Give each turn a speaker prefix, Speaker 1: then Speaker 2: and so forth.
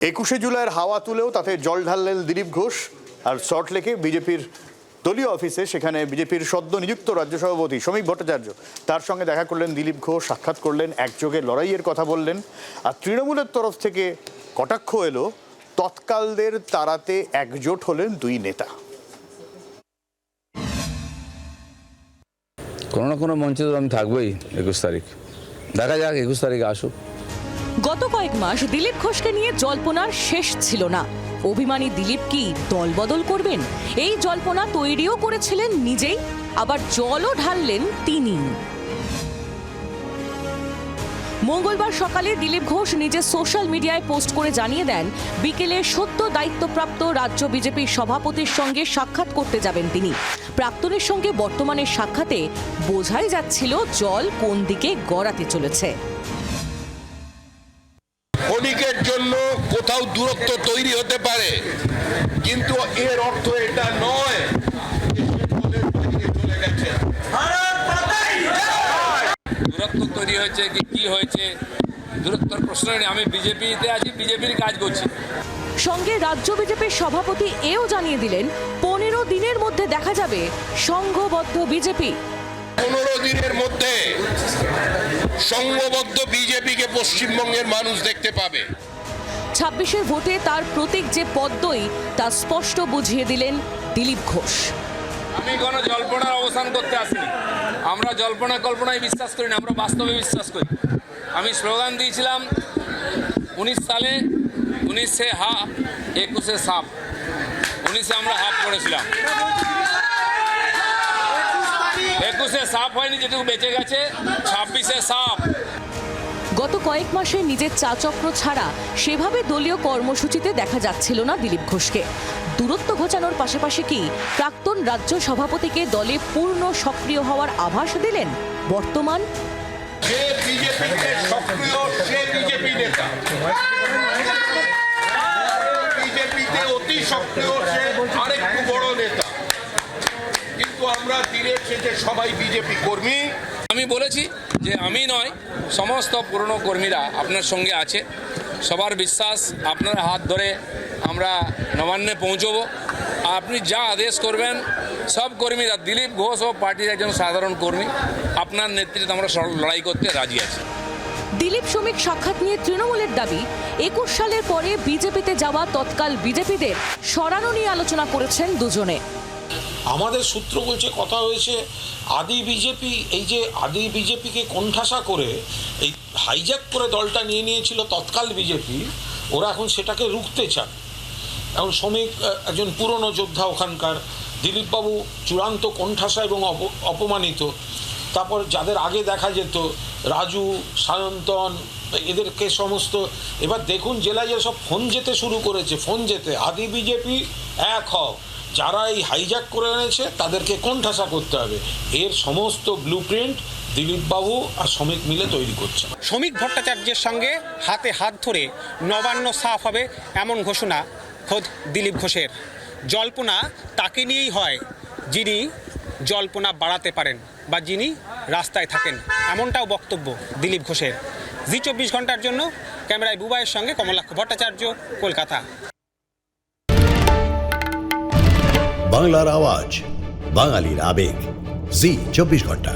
Speaker 1: 21শে জুলাইয়ের হাওয়া তুলেও তাতে জল ঢাললেন দিলীপ ঘোষ। আর সল্টলেকে বিজেপির দলীয় অফিসে সেখানে বিজেপির সদ্য নিযুক্ত রাজ্য সভাপতি শ্রমিক ভট্টাচার্য তার সঙ্গে দেখা করলেন দিলীপ ঘোষ, সাক্ষাৎ করলেন, একযোগে লড়াইয়ের কথা বললেন। আর তৃণমূলের তরফ থেকে কটাক্ষ এলো, তৎকালদের তাড়াতে একজোট হলেন দুই নেতা।
Speaker 2: কোনো না কোনো মঞ্চে তো আমি থাকবোই। 21 তারিখ দেখা যাক, 21 তারিখে আসুক।
Speaker 3: গত কয়েক মাস দিলীপ ঘোষকে নিয়ে জল্পনার শেষ ছিল না। অভিমানী দিলীপ কি দল বদল করবেন? এই জল্পনা তৈরিও করেছিলেন নিজেই, আবার জলও ঢাললেন তিনি। মঙ্গলবার সকালে দিলীপ ঘোষ নিজের সোশ্যাল মিডিয়ায় পোস্ট করে জানিয়ে দেন, বিকেলে সদ্য দায়িত্বপ্রাপ্ত রাজ্য বিজেপির সভাপতির সঙ্গে সাক্ষাৎ করতে যাবেন তিনি। প্রাক্তনের সঙ্গে বর্তমানের সাক্ষাতে বোঝাই যাচ্ছিল জল কোন দিকে গড়াতে চলেছে।
Speaker 4: ক্ষণিকের জন্য কোথাও দূরত্ব তৈরি হতে পারে, কিন্তু এর অর্থ এটা নয়
Speaker 5: দূরত্ব তৈরি হয়েছে কি হয়েছে, দূরত্বের প্রশ্ন নেই। আমি বিজেপিতে আছি, বিজেপির কাজ করছি।
Speaker 3: সঙ্গে রাজ্য বিজেপির সভাপতি এও জানিয়ে দিলেন, 15 দিনের মধ্যে দেখা যাবে সংঘবদ্ধ বিজেপি।
Speaker 4: 15 দিনের মধ্যে সংঘবদ্ধ বিজেপিকে পশ্চিমবঙ্গের মানুষ দেখতে পাবে।
Speaker 3: 26-এর ভোটে তার প্রতীক যে পদ্মই, তা স্পষ্ট বুঝিয়ে দিলেন দিলীপ ঘোষ।
Speaker 5: আমি কোনো জল্পনার অবসান করতে আসিনি। আমরা জল্পনা কল্পনায় বিশ্বাস করি না, আমরা বাস্তবে বিশ্বাস করি। আমি স্লোগান দিয়েছিলাম 19 সালে, 19 হা 21 সাপ। 19 আমরা হাফ করেছিলাম, 21 সাপ হয়নি, যেটুকু বেঁচে গেছে 26 সাপ।
Speaker 3: গত কয়েক মাসে নিজের চাচক্র ছাড়া সেভাবে দলীয় কর্মসূচিতে দেখা যাচ্ছিল না দিলীপ ঘোষকে। দূরত্ব ঘোচানোর পাশাপাশি কি প্রাক্তন রাজ্য সভাপতিকে দলে পূর্ণ সক্রিয় হওয়ার আভাস দিলেন বর্তমান?
Speaker 4: যে বিজেপিতে সক্রিয় সে বিজেপি নেতা, বিজেপিতে অতি সক্রিয় সে আরেকটু বড় নেতা, কিন্তু আমরা দিনের শেষে সবাই বিজেপি কর্মী।
Speaker 5: আমি বলেছি যে আমি নয়, সমস্ত পুরনো কর্মীরা আপনার সঙ্গে আছে। সবার বিশ্বাস, আপনার হাত ধরে আমরা নবান্নে পৌঁছবো। আপনি যা আদেশ করবেন, সব কর্মীরা, দিলীপ ঘোষ ও পার্টির একজন সাধারণ কর্মী, আপনার নেতৃত্বে আমরা লড়াই করতে রাজি আছি।
Speaker 3: দিলীপ শ্রমিক সাক্ষাৎ নিয়ে তৃণমূলের দাবি, 21 সালের পরে বিজেপিতে যাওয়া তৎকাল বিজেপিদের সরানো নিয়ে আলোচনা করেছেন দুজনে।
Speaker 6: আমাদের সূত্র বলছে, কথা হয়েছে আদি বিজেপি, এই যে আদি বিজেপিকে কোণঠাসা করে এই হাইজ্যাক করে দলটা নিয়ে নিয়েছিল তৎকাল বিজেপি, ওরা এখন সেটাকে রুখতে চান। এখন শ্রমিক একজন পুরনো যোদ্ধা ওখানকার, দিলীপবাবু চূড়ান্ত কোণঠাসা এবং অপমানিত। তারপর যাদের আগে দেখা যেত, রাজু, সায়ন্তন, এদেরকে সমস্ত, এবার দেখুন জেলায় সব ফোন যেতে শুরু করেছে। ফোন যেতে আদি বিজেপি এক হও, যারা এই হাইজ্যাক করে এনেছে তাদেরকে কোণঠাসা করতে হবে। এর সমস্ত ব্লুপ্রিন্ট দিলীপবাবু আর শ্রমিক মিলে তৈরি করছে।
Speaker 7: শ্রমিক ভট্টাচার্যের সঙ্গে হাতে হাত ধরে নবান্ন সাফ হবে, এমন ঘোষণা খোদ দিলীপ ঘোষের। জল্পনা তাকে নিয়েই হয় যিনি জল্পনা বাড়াতে পারেন বা যিনি রাস্তায় থাকেন, এমনটাও বক্তব্য দিলীপ ঘোষের। জি 24 ঘন্টার জন্য ক্যামেরায় বুবাইয়ের সঙ্গে কমলাক্ষ ভট্টাচার্য, কলকাতা।
Speaker 8: বাংলার আওয়াজ, বাঙালির আবেগ, জি 24 ঘন্টা।